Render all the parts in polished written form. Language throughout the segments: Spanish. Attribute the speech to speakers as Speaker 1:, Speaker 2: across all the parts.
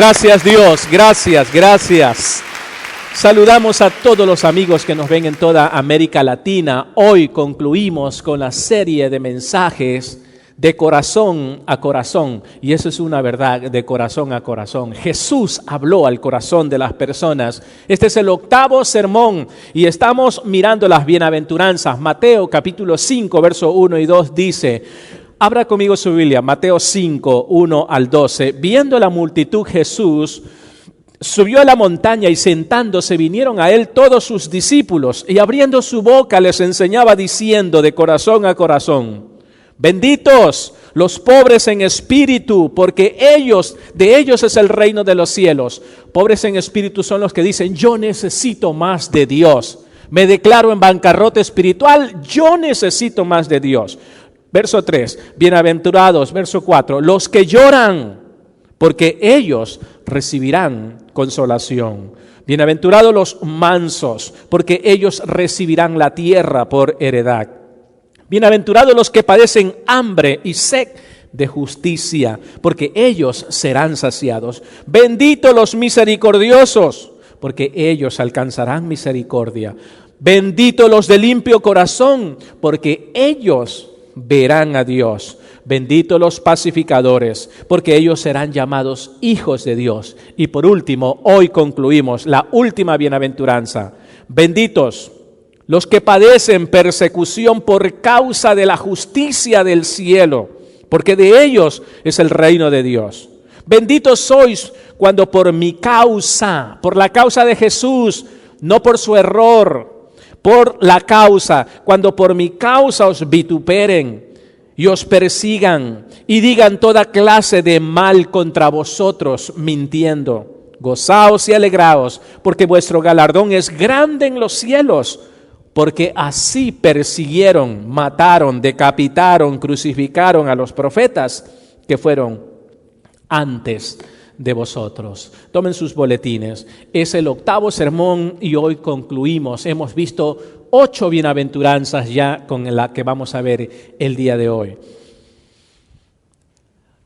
Speaker 1: Gracias Dios, gracias. Saludamos a todos los amigos que nos ven en toda América Latina. Hoy concluimos con la serie de mensajes de corazón a corazón. Y eso es una verdad, de corazón a corazón. Jesús habló al corazón de las personas. Este es el 8º sermón y estamos mirando las bienaventuranzas. Mateo capítulo 5, verso 1 y 2 dice: abra conmigo su Biblia, Mateo 5, 1 al 12. Viendo la multitud, Jesús subió a la montaña y sentándose vinieron a él todos sus discípulos y abriendo su boca les enseñaba diciendo de corazón a corazón: benditos los pobres en espíritu, porque de ellos es el reino de los cielos. Pobres en espíritu son los que dicen: yo necesito más de Dios. Me declaro en bancarrota espiritual, yo necesito más de Dios. Verso 3, bienaventurados, verso 4, los que lloran, porque ellos recibirán consolación. Bienaventurados los mansos, porque ellos recibirán la tierra por heredad. Bienaventurados los que padecen hambre y sed de justicia, porque ellos serán saciados. Benditos los misericordiosos, porque ellos alcanzarán misericordia. Benditos los de limpio corazón, porque ellos verán a Dios. Benditos los pacificadores, porque ellos serán llamados hijos de Dios. Y por último, hoy concluimos la última bienaventuranza. Benditos los que padecen persecución por causa de la justicia del cielo, porque de ellos es el reino de Dios. Benditos sois cuando por mi causa, por la causa de Jesús, no por su error, por la causa, cuando por mi causa os vituperen y os persigan y digan toda clase de mal contra vosotros mintiendo. Gozaos y alegraos, porque vuestro galardón es grande en los cielos, porque así persiguieron, mataron, decapitaron, crucificaron a los profetas que fueron antes de vosotros. Tomen sus boletines. Es el 8º sermón y hoy concluimos. Hemos visto 8 bienaventuranzas ya con la que vamos a ver el día de hoy.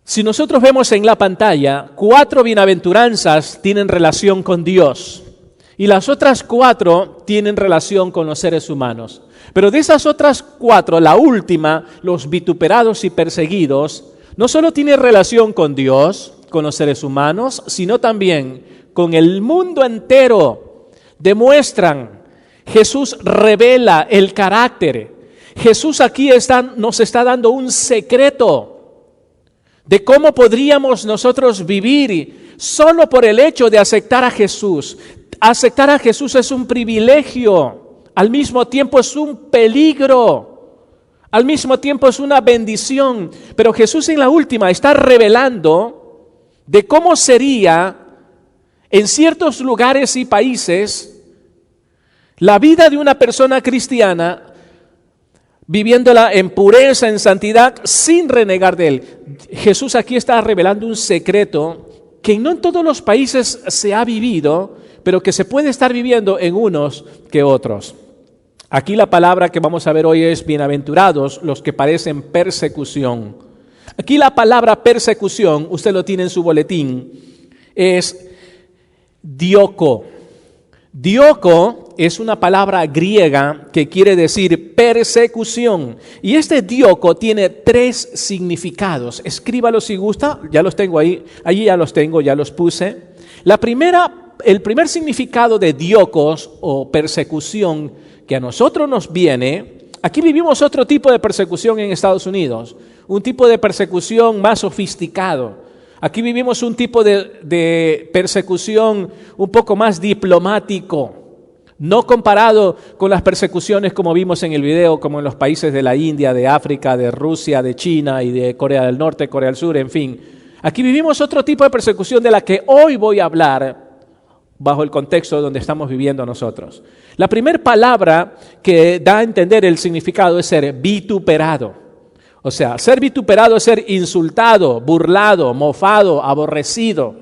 Speaker 1: Si nosotros vemos en la pantalla, 4 bienaventuranzas tienen relación con Dios y las otras 4 tienen relación con los seres humanos. Pero de esas otras 4, la última, los vituperados y perseguidos, no solo tiene relación con Dios, con los seres humanos, sino también con el mundo entero. Demuestran, Jesús revela el carácter. Jesús aquí nos está dando un secreto de cómo podríamos nosotros vivir solo por el hecho de aceptar a Jesús. Aceptar a Jesús es un privilegio, al mismo tiempo es un peligro. Al mismo tiempo es una bendición, pero Jesús en la última está revelando de cómo sería en ciertos lugares y países la vida de una persona cristiana viviéndola en pureza, en santidad, sin renegar de él. Jesús aquí está revelando un secreto que no en todos los países se ha vivido, pero que se puede estar viviendo en unos que otros. Aquí la palabra que vamos a ver hoy es bienaventurados los que padecen persecución. Aquí la palabra persecución, usted lo tiene en su boletín, es dioko. Dioko es una palabra griega que quiere decir persecución. Y este dioko tiene 3 significados. Escríbalo si gusta, ya los tengo ahí ya los tengo, ya los puse. El primer significado de diokos o persecución que a nosotros nos viene, aquí vivimos otro tipo de persecución en Estados Unidos, un tipo de persecución más sofisticado. Aquí vivimos un tipo de persecución un poco más diplomático, no comparado con las persecuciones como vimos en el video, como en los países de la India, de África, de Rusia, de China y de Corea del Norte, Corea del Sur, en fin. Aquí vivimos otro tipo de persecución de la que hoy voy a hablar bajo el contexto donde estamos viviendo nosotros. La primera palabra que da a entender el significado es ser vituperado. O sea, ser vituperado es ser insultado, burlado, mofado, aborrecido.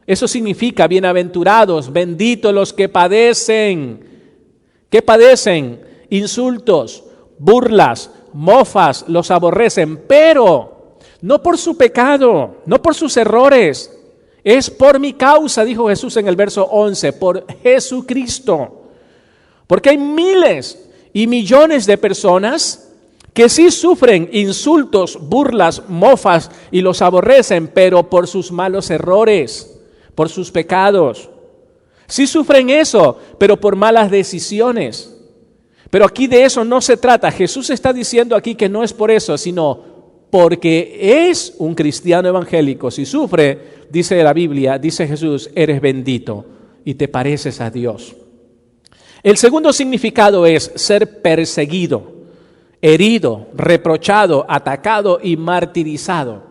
Speaker 1: Eso significa bienaventurados, benditos los que padecen. ¿Qué padecen? Insultos, burlas, mofas, los aborrecen, pero no por su pecado, no por sus errores. Es por mi causa, dijo Jesús en el verso 11, por Jesucristo. Porque hay miles y millones de personas que sí sufren insultos, burlas, mofas y los aborrecen, pero por sus malos errores, por sus pecados. Sí sufren eso, pero por malas decisiones. Pero aquí de eso no se trata. Jesús está diciendo aquí que no es por eso, sino porque es un cristiano evangélico. Si sufre, dice la Biblia, dice Jesús, eres bendito y te pareces a Dios. El segundo significado es ser perseguido, herido, reprochado, atacado y martirizado.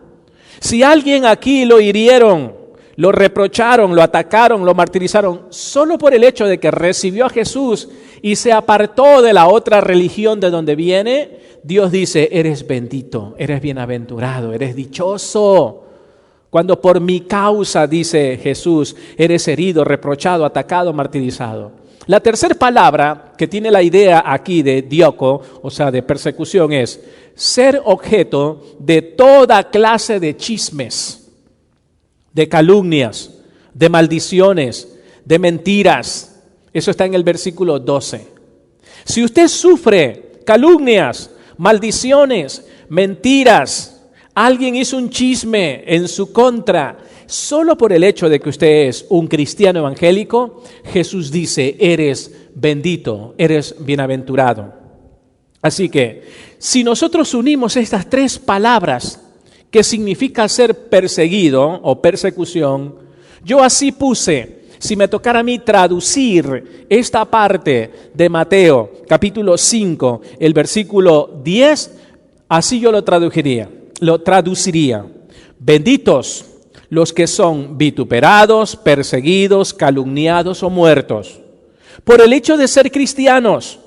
Speaker 1: Si alguien aquí lo hirieron, lo reprocharon, lo atacaron, lo martirizaron, solo por el hecho de que recibió a Jesús y se apartó de la otra religión de donde viene, Dios dice, eres bendito, eres bienaventurado, eres dichoso. Cuando por mi causa, dice Jesús, eres herido, reprochado, atacado, martirizado. La tercera palabra que tiene la idea aquí de dioko, o sea, de persecución, es ser objeto de toda clase de chismes, de calumnias, de maldiciones, de mentiras. Eso está en el versículo 12. Si usted sufre calumnias, maldiciones, mentiras, alguien hizo un chisme en su contra, solo por el hecho de que usted es un cristiano evangélico, Jesús dice, eres bendito, eres bienaventurado. Así que, si nosotros unimos estas tres palabras, que significa ser perseguido o persecución, yo así puse, si me tocara a mí traducir esta parte de Mateo, capítulo 5, el versículo 10, así yo lo traduciría. Benditos los que son vituperados, perseguidos, calumniados o muertos, por el hecho de ser cristianos,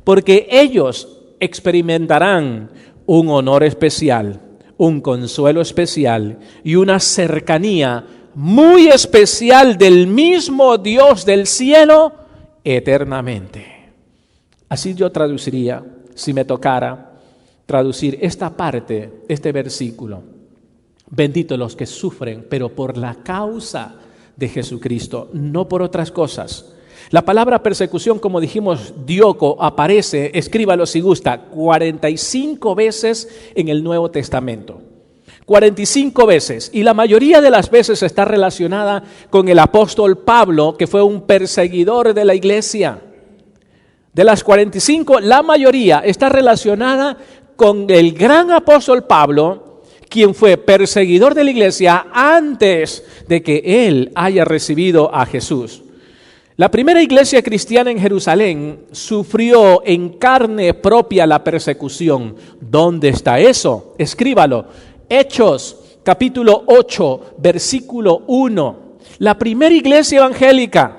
Speaker 1: porque ellos experimentarán un honor especial, un consuelo especial y una cercanía muy especial del mismo Dios del cielo eternamente. Así yo traduciría, si me tocara traducir esta parte, este versículo. Benditos los que sufren, pero por la causa de Jesucristo, no por otras cosas. La palabra persecución, como dijimos, dioko, aparece, escríbalo si gusta, 45 veces en el Nuevo Testamento. 45 veces. Y la mayoría de las veces está relacionada con el apóstol Pablo, que fue un perseguidor de la iglesia. De las 45, la mayoría está relacionada con el gran apóstol Pablo, quien fue perseguidor de la iglesia antes de que él haya recibido a Jesús. La primera iglesia cristiana en Jerusalén sufrió en carne propia la persecución. ¿Dónde está eso? Escríbalo. Hechos, capítulo 8, versículo 1. La primera iglesia evangélica,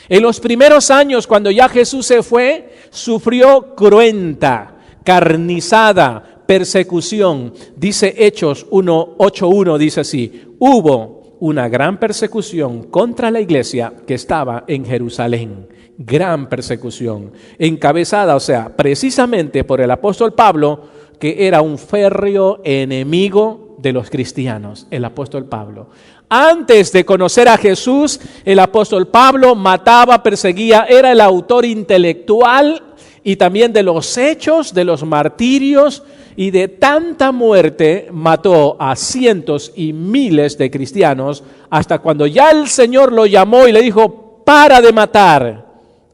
Speaker 1: en los primeros años, cuando ya Jesús se fue, sufrió cruenta, carnizada persecución. Dice Hechos 8:1, dice así, hubo una gran persecución contra la iglesia que estaba en Jerusalén. Gran persecución, encabezada, o sea, precisamente por el apóstol Pablo, que era un férreo enemigo de los cristianos, el apóstol Pablo. Antes de conocer a Jesús, el apóstol Pablo mataba, perseguía, era el autor intelectual y también de los hechos, de los martirios, y de tanta muerte mató a cientos y miles de cristianos, hasta cuando ya el Señor lo llamó y le dijo, para de matar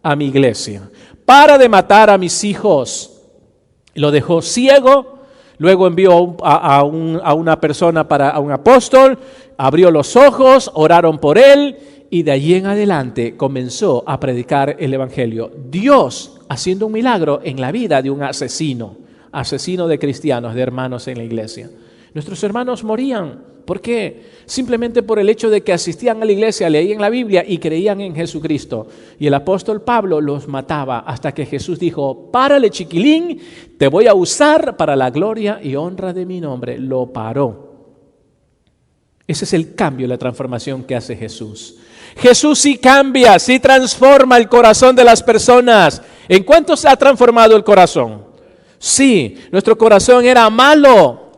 Speaker 1: a mi iglesia, para de matar a mis hijos. Lo dejó ciego, luego envió a una persona, a un apóstol, abrió los ojos, oraron por él, y de allí en adelante comenzó a predicar el evangelio. Dios haciendo un milagro en la vida de un asesino de cristianos, de hermanos en la iglesia. Nuestros hermanos morían. ¿Por qué? Simplemente por el hecho de que asistían a la iglesia, leían la Biblia y creían en Jesucristo. Y el apóstol Pablo los mataba hasta que Jesús dijo, párale chiquilín, te voy a usar para la gloria y honra de mi nombre. Lo paró. Ese es el cambio, la transformación que hace Jesús. Jesús sí cambia, sí transforma el corazón de las personas. ¿En cuánto se ha transformado el corazón? Sí, nuestro corazón era malo,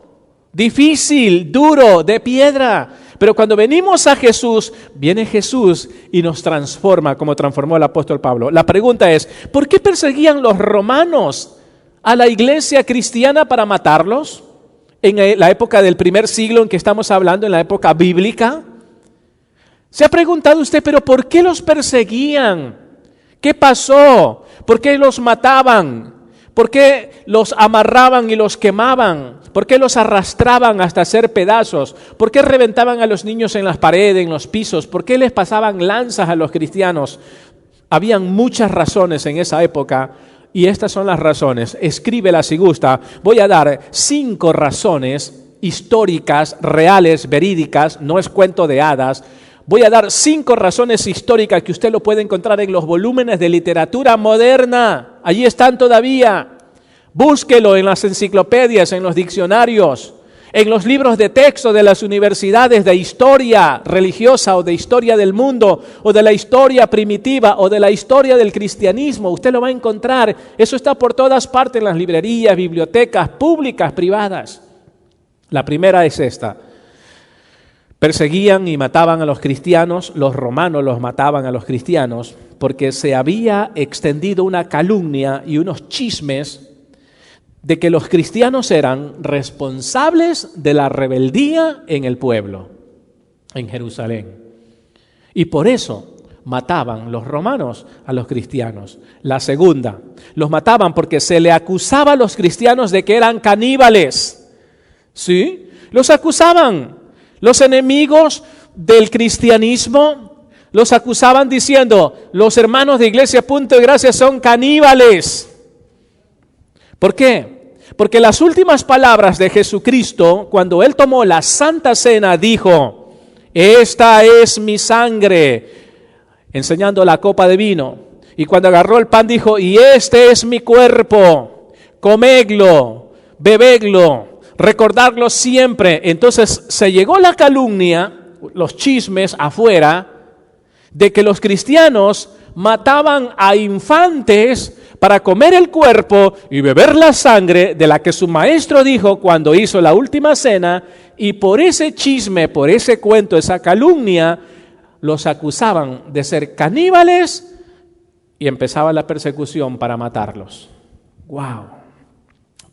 Speaker 1: difícil, duro, de piedra, Pero cuando venimos a Jesús, viene Jesús y nos transforma como transformó el apóstol Pablo. La pregunta es, ¿por qué perseguían los romanos a la iglesia cristiana para matarlos? En la época del primer siglo en que estamos hablando, en la época bíblica. ¿Se ha preguntado usted, pero por qué los perseguían? ¿Qué pasó? ¿Por qué los mataban? ¿Por qué los amarraban y los quemaban? ¿Por qué los arrastraban hasta hacer pedazos? ¿Por qué reventaban a los niños en las paredes, en los pisos? ¿Por qué les pasaban lanzas a los cristianos? Habían muchas razones en esa época y estas son las razones. Escríbelas si gusta. Voy a dar 5 razones históricas, reales, verídicas, no es cuento de hadas. Voy a dar 5 razones históricas que usted lo puede encontrar en los volúmenes de literatura moderna. Allí están todavía. Búsquelo en las enciclopedias, en los diccionarios, en los libros de texto de las universidades de historia religiosa o de historia del mundo o de la historia primitiva o de la historia del cristianismo. Usted lo va a encontrar. Eso está por todas partes en las librerías, bibliotecas públicas, privadas. La primera es esta. Perseguían y mataban a los cristianos, los romanos los mataban a los cristianos, porque se había extendido una calumnia y unos chismes de que los cristianos eran responsables de la rebeldía en el pueblo, en Jerusalén. Y por eso mataban los romanos a los cristianos. La segunda, los mataban porque se le acusaba a los cristianos de que eran caníbales. ¿Sí? Los acusaban. Los enemigos del cristianismo los acusaban diciendo, los hermanos de Iglesia Punto de Gracia son caníbales. ¿Por qué? Porque las últimas palabras de Jesucristo, cuando Él tomó la Santa Cena, dijo, esta es mi sangre, enseñando la copa de vino. Y cuando agarró el pan dijo, y este es mi cuerpo, comedlo, bebedlo. Recordarlo siempre. Entonces se llegó la calumnia, los chismes afuera, de que los cristianos mataban a infantes para comer el cuerpo y beber la sangre de la que su maestro dijo cuando hizo la última cena, y por ese chisme, por ese cuento, esa calumnia, los acusaban de ser caníbales y empezaba la persecución para matarlos. ¡Wow!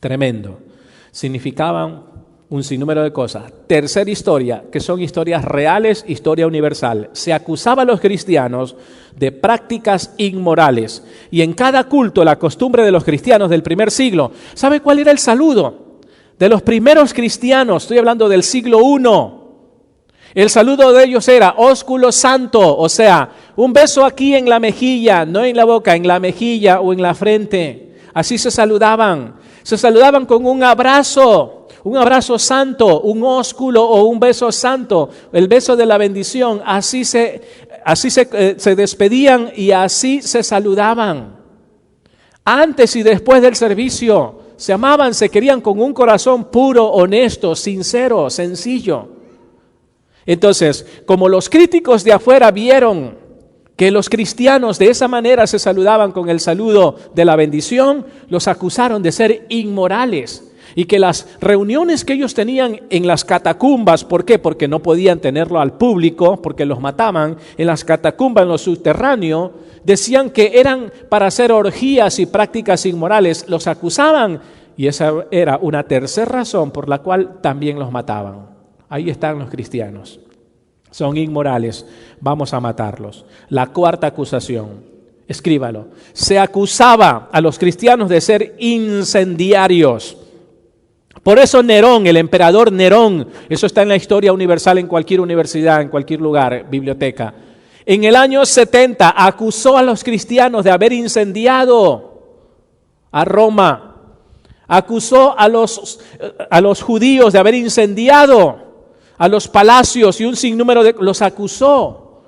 Speaker 1: Tremendo. Significaban un sinnúmero de cosas. Tercera historia, que son historias reales, historia universal. Se acusaba a los cristianos de prácticas inmorales. Y en cada culto, la costumbre de los cristianos del primer siglo, ¿sabe cuál era el saludo? De los primeros cristianos, estoy hablando del siglo I. El saludo de ellos era ósculo santo, o sea, un beso aquí en la mejilla, no en la boca, en la mejilla o en la frente. Así se saludaban. Se saludaban con un abrazo santo, un ósculo o un beso santo, el beso de la bendición. Así se despedían y así se saludaban. Antes y después del servicio, se amaban, se querían con un corazón puro, honesto, sincero, sencillo. Entonces, como los críticos de afuera vieron que los cristianos de esa manera se saludaban con el saludo de la bendición, los acusaron de ser inmorales y que las reuniones que ellos tenían en las catacumbas, ¿por qué? Porque no podían tenerlo al público, porque los mataban en las catacumbas, en lo subterráneo, decían que eran para hacer orgías y prácticas inmorales, los acusaban y esa era una tercera razón por la cual también los mataban. Ahí están los cristianos. Son inmorales, vamos a matarlos. La cuarta acusación, escríbalo. Se acusaba a los cristianos de ser incendiarios. Por eso Nerón, el emperador Nerón, eso está en la historia universal en cualquier universidad, en cualquier lugar, biblioteca. En el año 70 acusó a los cristianos de haber incendiado a Roma. Acusó a los judíos de haber incendiado a los palacios y un sinnúmero los acusó.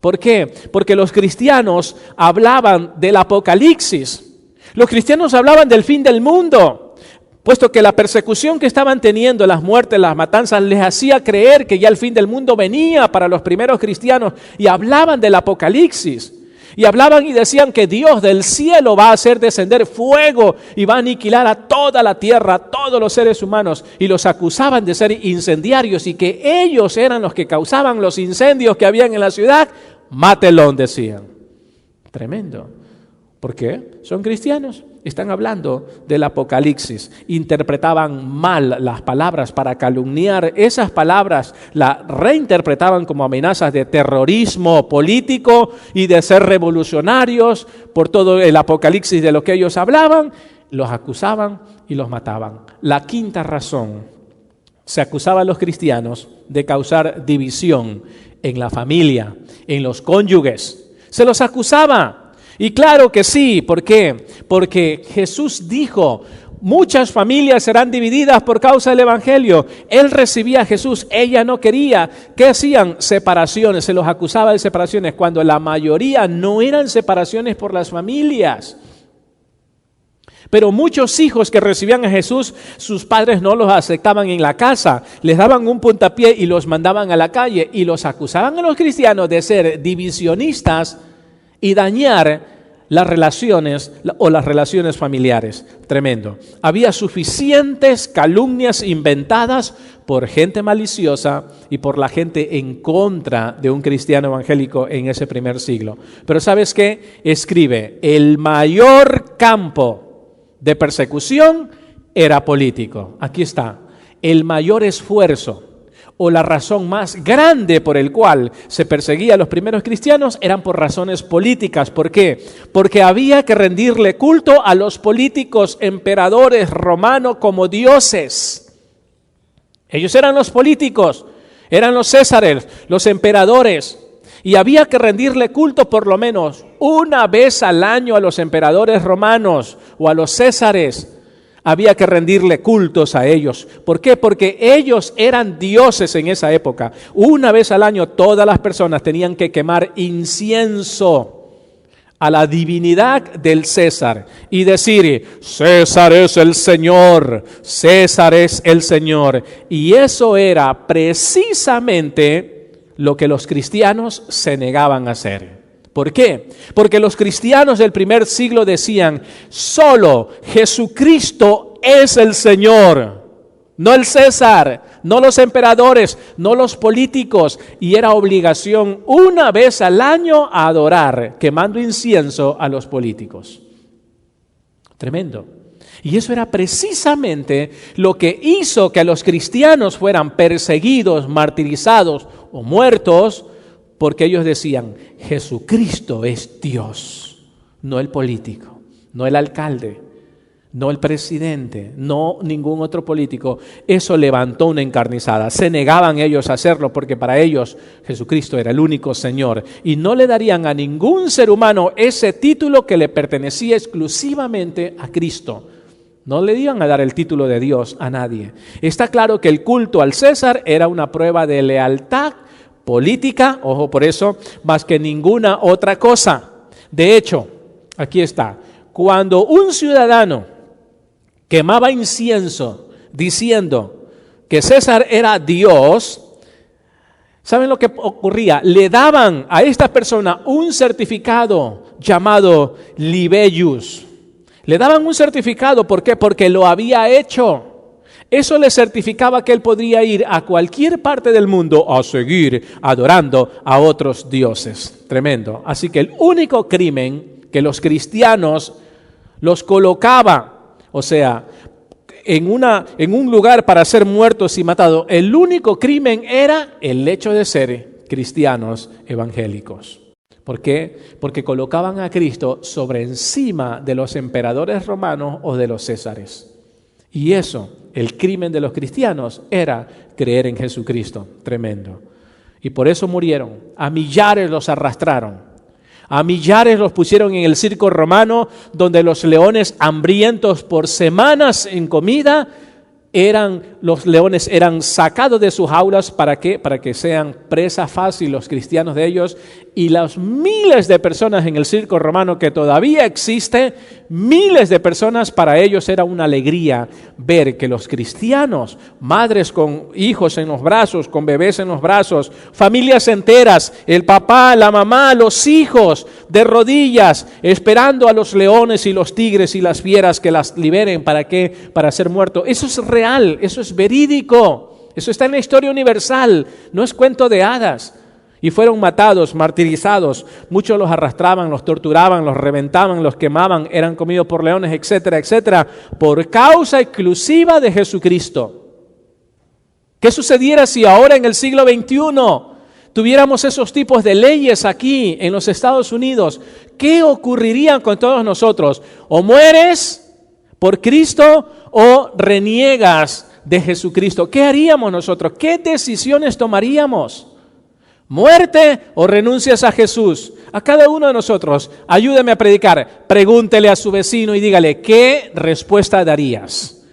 Speaker 1: ¿Por qué? Porque los cristianos hablaban del apocalipsis. Los cristianos hablaban del fin del mundo, puesto que la persecución que estaban teniendo, las muertes, las matanzas, les hacía creer que ya el fin del mundo venía para los primeros cristianos y hablaban del apocalipsis. Y hablaban y decían que Dios del cielo va a hacer descender fuego y va a aniquilar a toda la tierra, a todos los seres humanos. Y los acusaban de ser incendiarios y que ellos eran los que causaban los incendios que habían en la ciudad. Mátenlo, decían. Tremendo. ¿Por qué? Son cristianos. Están hablando del Apocalipsis. Interpretaban mal las palabras para calumniar. Esas palabras las reinterpretaban como amenazas de terrorismo político y de ser revolucionarios por todo el Apocalipsis de lo que ellos hablaban. Los acusaban y los mataban. La quinta razón, se acusaba a los cristianos de causar división en la familia, en los cónyuges. Se los acusaba. Y claro que sí, ¿por qué? Porque Jesús dijo, muchas familias serán divididas por causa del Evangelio. Él recibía a Jesús, ella no quería. ¿Qué hacían? Separaciones, se los acusaba de separaciones, cuando la mayoría no eran separaciones por las familias. Pero muchos hijos que recibían a Jesús, sus padres no los aceptaban en la casa, les daban un puntapié y los mandaban a la calle y los acusaban a los cristianos de ser divisionistas y dañar las relaciones o las relaciones familiares. Tremendo. Había suficientes calumnias inventadas por gente maliciosa y por la gente en contra de un cristiano evangélico en ese primer siglo. Pero ¿sabes qué? Escribe, el mayor campo de persecución era político. Aquí está. El mayor esfuerzo o la razón más grande por el cual se perseguía a los primeros cristianos eran por razones políticas. ¿Por qué? Porque había que rendirle culto a los políticos emperadores romanos como dioses. Ellos eran los políticos, eran los césares, los emperadores, y había que rendirle culto por lo menos una vez al año a los emperadores romanos o a los césares. Había que rendirle cultos a ellos. ¿Por qué? Porque ellos eran dioses en esa época. Una vez al año todas las personas tenían que quemar incienso a la divinidad del César y decir, César es el Señor, César es el Señor. Y eso era precisamente lo que los cristianos se negaban a hacer. ¿Por qué? Porque los cristianos del primer siglo decían, solo Jesucristo es el Señor, no el César, no los emperadores, no los políticos, y era obligación una vez al año a adorar, quemando incienso a los políticos. Tremendo. Y eso era precisamente lo que hizo que a los cristianos fueran perseguidos, martirizados o muertos, porque ellos decían, Jesucristo es Dios, no el político, no el alcalde, no el presidente, no ningún otro político. Eso levantó una encarnizada. Se negaban ellos a hacerlo porque para ellos Jesucristo era el único Señor y no le darían a ningún ser humano ese título que le pertenecía exclusivamente a Cristo. No le iban a dar el título de Dios a nadie. Está claro que el culto al César era una prueba de lealtad política, ojo por eso, más que ninguna otra cosa. De hecho, aquí está, cuando un ciudadano quemaba incienso diciendo que César era Dios, ¿saben lo que ocurría? Le daban a esta persona un certificado llamado Libellus. Le daban un certificado, ¿por qué? Porque lo había hecho. Eso le certificaba que él podría ir a cualquier parte del mundo a seguir adorando a otros dioses. Tremendo. Así que el único crimen que los cristianos los colocaba, o sea, en un lugar para ser muertos y matados, el único crimen era el hecho de ser cristianos evangélicos. ¿Por qué? Porque colocaban a Cristo sobre encima de los emperadores romanos o de los césares. Y eso, el crimen de los cristianos, era creer en Jesucristo. Tremendo. Y por eso murieron. A millares los arrastraron. A millares los pusieron en el circo romano, donde los leones hambrientos por semanas en comida, los leones eran sacados de sus jaulas. ¿Para qué? Para que sean presa fácil los cristianos de ellos. y las miles de personas en el circo romano que todavía existe, miles de personas, para ellos era una alegría ver que los cristianos, madres con hijos en los brazos, con bebés en los brazos, familias enteras, el papá, la mamá, los hijos de rodillas, esperando a los leones y los tigres y las fieras que las liberen. ¿Para qué? Para ser muertos. Eso es real, eso es verídico, eso está en la historia universal, no es cuento de hadas. Y fueron matados, martirizados, muchos los arrastraban, los torturaban, los reventaban, los quemaban, eran comidos por leones, etcétera, etcétera, por causa exclusiva de Jesucristo. ¿Qué sucediera si ahora en el siglo XXI tuviéramos esos tipos de leyes aquí en los Estados Unidos? ¿Qué ocurriría con todos nosotros? O mueres por Cristo o reniegas de Jesucristo. ¿Qué haríamos nosotros? ¿Qué decisiones tomaríamos? ¿Muerte o renuncias a Jesús? A cada uno de nosotros, ayúdeme a predicar. Pregúntele a su vecino y dígale, ¿qué respuesta darías?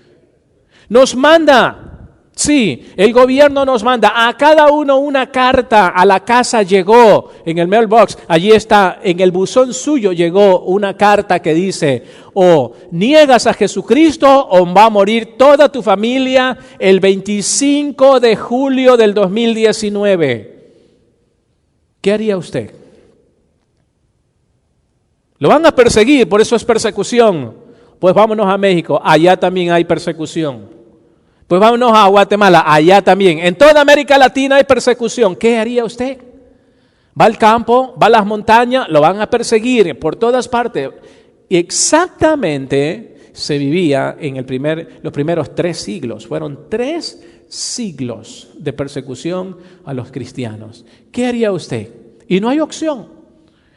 Speaker 1: Nos manda, sí, el gobierno nos manda a cada uno una carta. A la casa llegó, en el mailbox, allí está, en el buzón suyo llegó una carta que dice, o niegas a Jesucristo o va a morir toda tu familia el 25 de julio del 2019. ¿Qué haría usted? Lo van a perseguir, por eso es persecución. Pues vámonos a México, allá también hay persecución. Pues vámonos a Guatemala, allá también. En toda América Latina hay persecución. ¿Qué haría usted? Va al campo, va a las montañas, lo van a perseguir por todas partes. Y exactamente se vivía en los primeros 3 siglos. Fueron 3 siglos de persecución a los cristianos. ¿Qué haría usted? Y no hay opción.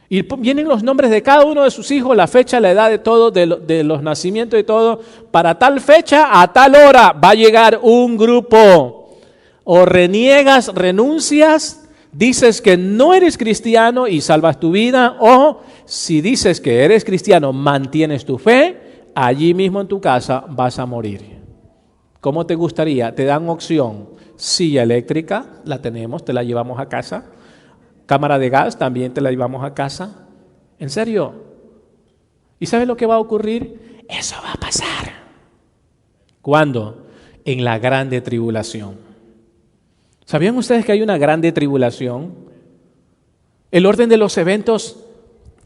Speaker 1: Y vienen los nombres de cada uno de sus hijos, la fecha, la edad de todo, de los nacimientos y todo. Para tal fecha, a tal hora, va a llegar un grupo. O reniegas, renuncias, dices que no eres cristiano y salvas tu vida. O si dices que eres cristiano, mantienes tu fe, allí mismo en tu casa vas a morir. ¿Cómo te gustaría? Te dan opción. Silla eléctrica, la tenemos, te la llevamos a casa. Cámara de gas, también te la llevamos a casa. ¿En serio? ¿Y sabes lo que va a ocurrir? Eso va a pasar. ¿Cuándo? En la grande tribulación. ¿Sabían ustedes que hay una grande tribulación? El orden de los eventos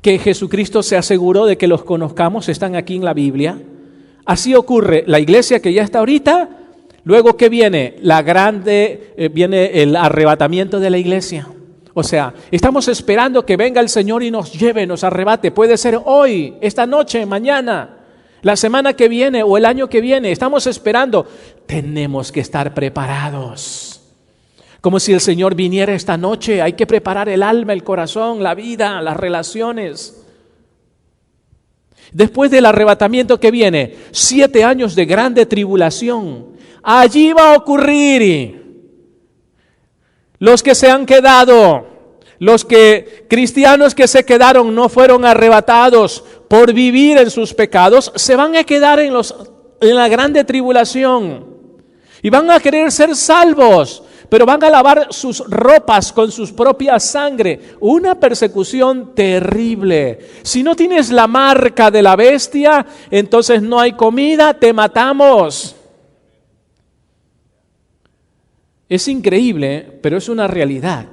Speaker 1: que Jesucristo se aseguró de que los conozcamos están aquí en la Biblia. Así ocurre la iglesia que ya está ahorita, luego que viene viene el arrebatamiento de la iglesia. O sea, estamos esperando que venga el Señor y nos lleve, nos arrebate. Puede ser hoy, esta noche, mañana, la semana que viene o el año que viene. Estamos esperando. Tenemos que estar preparados. Como si el Señor viniera esta noche. Hay que preparar el alma, el corazón, la vida, las relaciones. Después del arrebatamiento que viene, 7 años de grande tribulación. Allí va a ocurrir. Los que se han quedado, cristianos que se quedaron, no fueron arrebatados por vivir en sus pecados, se van a quedar en la grande tribulación. Y van a querer ser salvos, pero van a lavar sus ropas con su propia sangre. Una persecución terrible. Si no tienes la marca de la bestia, entonces no hay comida, te matamos. Es increíble, pero es una realidad.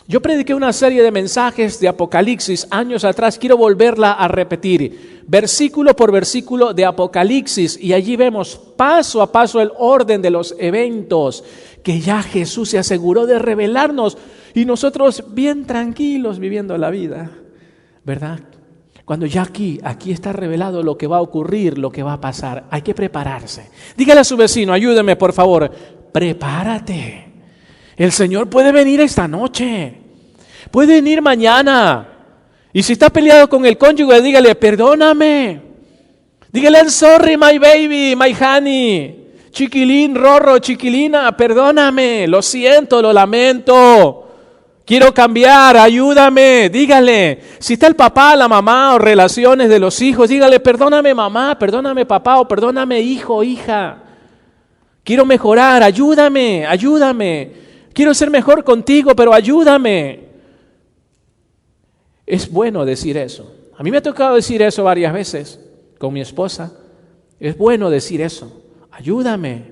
Speaker 1: Yo prediqué una serie de mensajes de Apocalipsis años atrás, quiero volverla a repetir, versículo por versículo de Apocalipsis, y allí vemos paso a paso el orden de los eventos que ya Jesús se aseguró de revelarnos, y nosotros bien tranquilos viviendo la vida, ¿verdad? Cuando ya aquí está revelado lo que va a ocurrir, lo que va a pasar, hay que prepararse. Dígale a su vecino, ayúdeme por favor, prepárate. El Señor puede venir esta noche, puede venir mañana. Y si está peleado con el cónyuge, dígale, perdóname. Dígale, I'm sorry, my baby, my honey. Chiquilín, rorro, chiquilina, perdóname. Lo siento, lo lamento. Quiero cambiar, ayúdame. Dígale, si está el papá, la mamá o relaciones de los hijos, dígale, perdóname mamá, perdóname papá o perdóname hijo, hija. Quiero mejorar, ayúdame. Quiero ser mejor contigo, pero ayúdame. Es bueno decir eso. A mí me ha tocado decir eso varias veces con mi esposa. Es bueno decir eso. Ayúdame,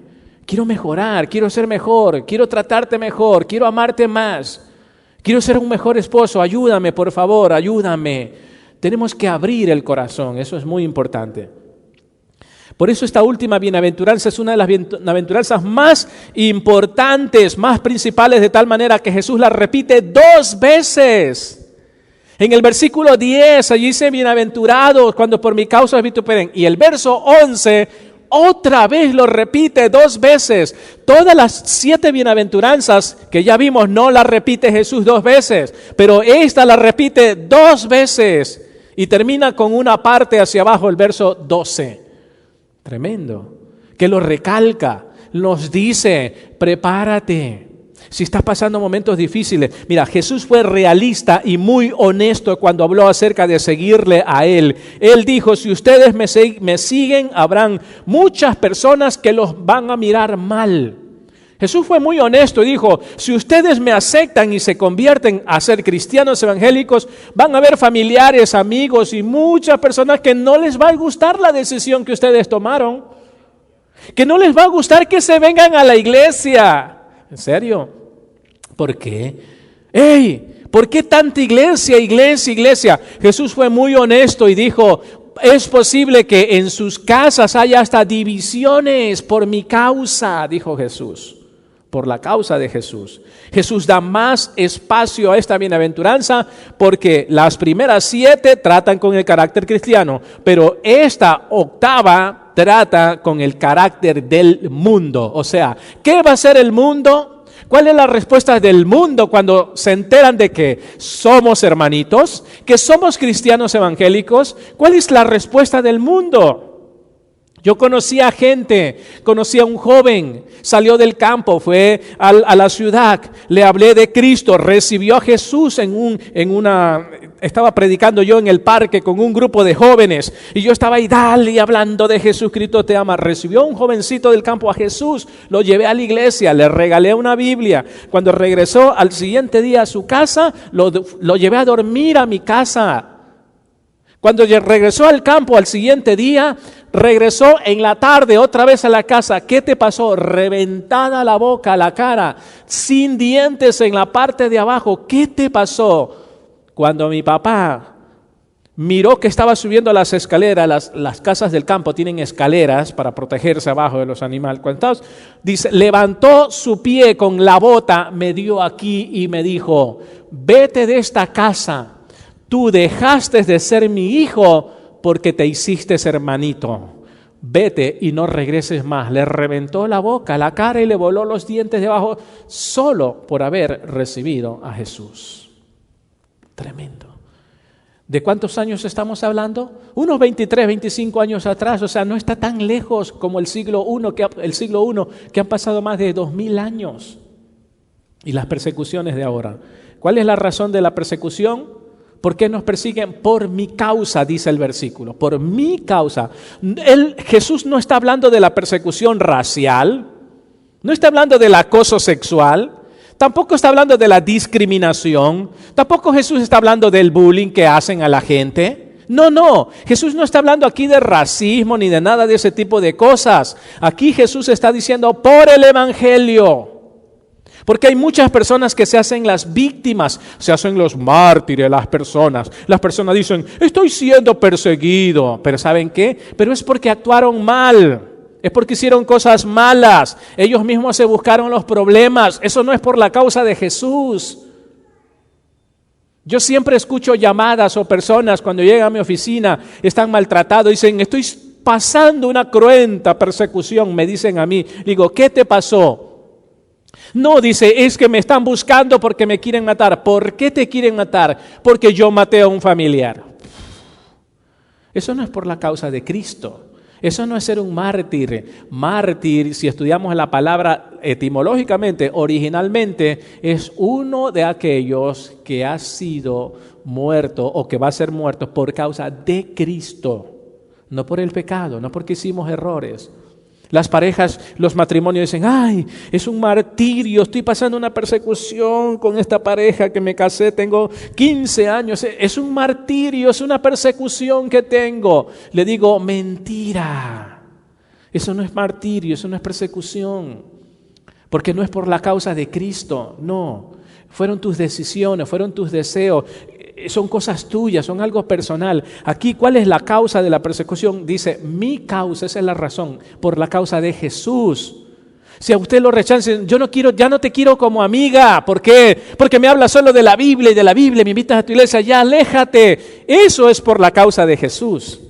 Speaker 1: quiero mejorar, quiero ser mejor, quiero tratarte mejor, quiero amarte más, quiero ser un mejor esposo, ayúdame, por favor, ayúdame. Tenemos que abrir el corazón, eso es muy importante. Por eso esta última bienaventuranza es una de las bienaventuranzas más importantes, más principales, de tal manera que Jesús la repite 2 veces. En el versículo 10, allí dice, bienaventurados cuando por mi causa os vituperen. Y el verso 11, otra vez lo repite 2 veces. Todas las 7 bienaventuranzas que ya vimos no las repite Jesús 2 veces, pero esta la repite 2 veces. Y termina con una parte hacia abajo, el verso 12. Tremendo. Que lo recalca, nos dice, prepárate. Si estás pasando momentos difíciles. Mira, Jesús fue realista y muy honesto cuando habló acerca de seguirle a Él. Él dijo, si ustedes me siguen, habrán muchas personas que los van a mirar mal. Jesús fue muy honesto y dijo, si ustedes me aceptan y se convierten a ser cristianos evangélicos, van a haber familiares, amigos y muchas personas que no les va a gustar la decisión que ustedes tomaron. Que no les va a gustar que se vengan a la iglesia. ¿En serio? ¿Por qué? ¡Ey! ¿Por qué tanta iglesia? Jesús fue muy honesto y dijo, es posible que en sus casas haya hasta divisiones por mi causa, dijo Jesús, por la causa de Jesús. Jesús da más espacio a esta bienaventuranza porque las primeras 7 tratan con el carácter cristiano, pero esta 8ª trata con el carácter del mundo. O sea, ¿qué va a ser el mundo? ¿Cuál es la respuesta del mundo cuando se enteran de que somos hermanitos, que somos cristianos evangélicos? ¿Cuál es la respuesta del mundo? Yo conocí a un joven, salió del campo, fue a la ciudad, le hablé de Cristo, recibió a Jesús estaba predicando yo en el parque con un grupo de jóvenes y yo estaba ahí, dale, hablando de Jesús, Cristo te ama. Recibió un jovencito del campo a Jesús, lo llevé a la iglesia, le regalé una Biblia. Cuando regresó al siguiente día a su casa, lo llevé a dormir a mi casa. Cuando regresó al campo al siguiente día, regresó en la tarde otra vez a la casa. ¿Qué te pasó? Reventada la boca, la cara, sin dientes en la parte de abajo. ¿Qué te pasó? Cuando mi papá miró que estaba subiendo las escaleras, las casas del campo tienen escaleras para protegerse abajo de los animales. Dice, levantó su pie con la bota, me dio aquí y me dijo, vete de esta casa. Tú dejaste de ser mi hijo porque te hiciste hermanito. Vete y no regreses más. Le reventó la boca, la cara y le voló los dientes de abajo solo por haber recibido a Jesús. Tremendo. ¿De cuántos años estamos hablando? Unos 23, 25 años atrás. O sea, no está tan lejos como el siglo I, que han pasado más de 2000 años. Y las persecuciones de ahora. ¿Cuál es la razón de la persecución? ¿Por qué nos persiguen? Por mi causa, dice el versículo, por mi causa. Jesús no está hablando de la persecución racial, no está hablando del acoso sexual, tampoco está hablando de la discriminación, tampoco Jesús está hablando del bullying que hacen a la gente. No, Jesús no está hablando aquí de racismo ni de nada de ese tipo de cosas. Aquí Jesús está diciendo por el evangelio. Porque hay muchas personas que se hacen las víctimas, se hacen los mártires las personas. Las personas dicen, estoy siendo perseguido. Pero ¿saben qué? Pero es porque actuaron mal, es porque hicieron cosas malas. Ellos mismos se buscaron los problemas. Eso no es por la causa de Jesús. Yo siempre escucho llamadas o personas cuando llegan a mi oficina, están maltratados, dicen, estoy pasando una cruenta persecución, me dicen a mí. Digo, ¿qué te pasó? No, dice, es que me están buscando porque me quieren matar. ¿Por qué te quieren matar? Porque yo maté a un familiar. Eso no es por la causa de Cristo. Eso no es ser un mártir. Mártir, si estudiamos la palabra etimológicamente, originalmente, es uno de aquellos que ha sido muerto o que va a ser muerto por causa de Cristo. No por el pecado, no porque hicimos errores. Las parejas, los matrimonios dicen, ay, es un martirio, estoy pasando una persecución con esta pareja que me casé, tengo 15 años, es un martirio, es una persecución que tengo. Le digo, mentira, eso no es martirio, eso no es persecución, porque no es por la causa de Cristo, no, fueron tus decisiones, fueron tus deseos. Son cosas tuyas, son algo personal. Aquí, ¿cuál es la causa de la persecución? Dice, mi causa, esa es la razón, por la causa de Jesús. Si a usted lo rechazan, yo no quiero, ya no te quiero como amiga. ¿Por qué? Porque me hablas solo de la Biblia y de la Biblia, me invitas a tu iglesia, ya aléjate. Eso es por la causa de Jesús.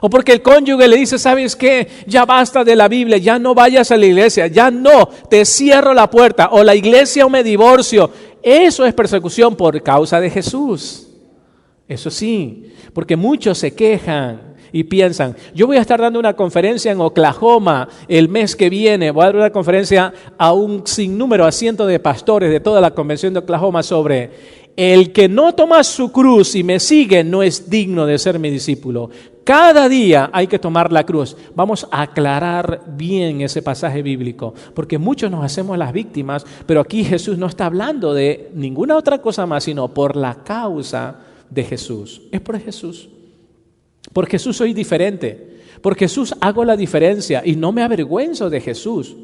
Speaker 1: O porque el cónyuge le dice, ¿sabes qué? Ya basta de la Biblia, ya no vayas a la iglesia, ya no, te cierro la puerta, o la iglesia o me divorcio. Eso es persecución por causa de Jesús. Eso sí, porque muchos se quejan y piensan, yo voy a estar dando una conferencia en Oklahoma el mes que viene, voy a dar una conferencia a un sinnúmero, a cientos de pastores de toda la convención de Oklahoma sobre el que no toma su cruz y me sigue no es digno de ser mi discípulo. Cada día hay que tomar la cruz. Vamos a aclarar bien ese pasaje bíblico, porque muchos nos hacemos las víctimas, pero aquí Jesús no está hablando de ninguna otra cosa más, sino por la causa de Jesús. Es por Jesús. Por Jesús soy diferente. Por Jesús hago la diferencia y no me avergüenzo de Jesús.